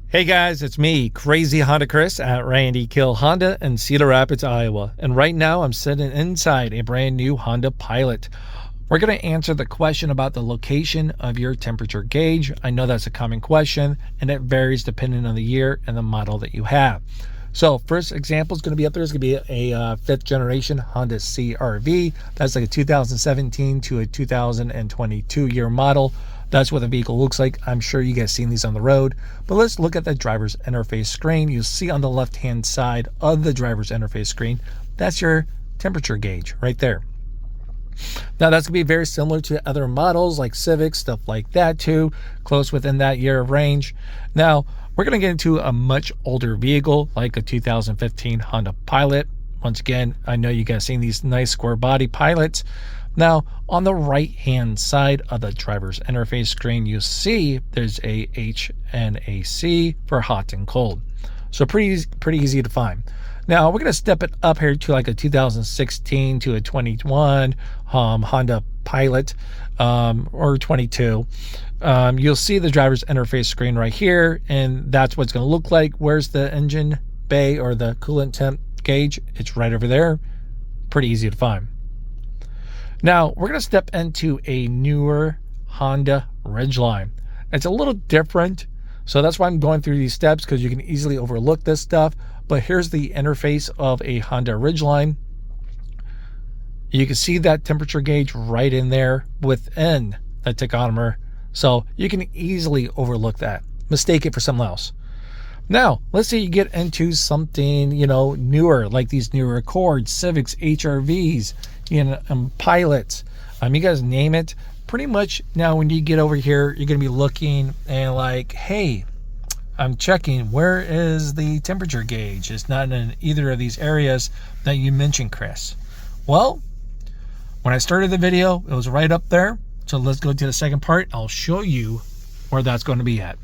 Hey guys, it's me, Crazy Honda Chris at Randy Kuehl Honda in Cedar Rapids, Iowa. And right now I'm sitting inside a brand new Honda Pilot. We're going to answer the question about the location of your temperature gauge. I know that's a common question and it varies depending on the year and the model that you have. So first example is going to be up there. It's going to be a fifth generation Honda CR-V. That's like a 2017 to a 2022 year model. That's what the vehicle looks like. I'm sure you guys seen these on the road, but let's look at the driver's interface screen. You'll see on the left hand side of the driver's interface screen, that's your temperature gauge right there. Now that's gonna be very similar to other models like Civics, stuff like that too, close within that year of range. Now we're gonna get into a much older vehicle like a 2015 Honda Pilot. Once again, I know you guys seen these nice square body Pilots. Now, on the right-hand side of the driver's interface screen, you see there's a H and a C for hot and cold. So pretty easy to find. Now, we're going to step it up here to like a 2016 to a 21 Honda Pilot or 22. You'll see the driver's interface screen right here, and that's what it's going to look like. Where's the engine bay or the coolant temp gauge? It's right over there. Pretty easy to find. Now, we're going to step into a newer Honda Ridgeline. It's a little different, so that's why I'm going through these steps, because you can easily overlook this stuff. But here's the interface of a Honda Ridgeline. You can see that temperature gauge right in there within the tachometer, so you can easily overlook that, mistake it for something else. Now, let's say you get into something, newer, like these newer Accords, Civics, HRVs, Pilots, you guys name it. Pretty much now when you get over here, you're going to be looking and like, hey, I'm checking, where is the temperature gauge? It's not in either of these areas that you mentioned, Chris. Well, when I started the video, it was right up there. So let's go to the second part. I'll show you where that's going to be at.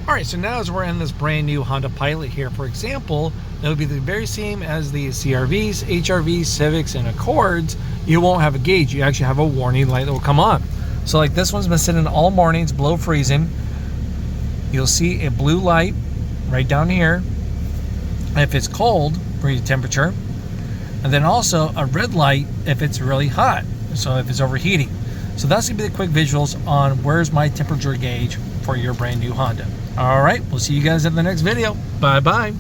All right, so now as we're in this brand new Honda Pilot here, for example, it'll be the very same as the CR-Vs, HR-Vs, Civics, and Accords. You won't have a gauge. You actually have a warning light that will come on. So like this one's been sitting all morning, it's below freezing. You'll see a blue light right down here if it's cold for your temperature. And then also a red light if it's really hot, so if it's overheating. So that's gonna be the quick visuals on where's my temperature gauge for your brand new Honda. All right, we'll see you guys in the next video. Bye-bye.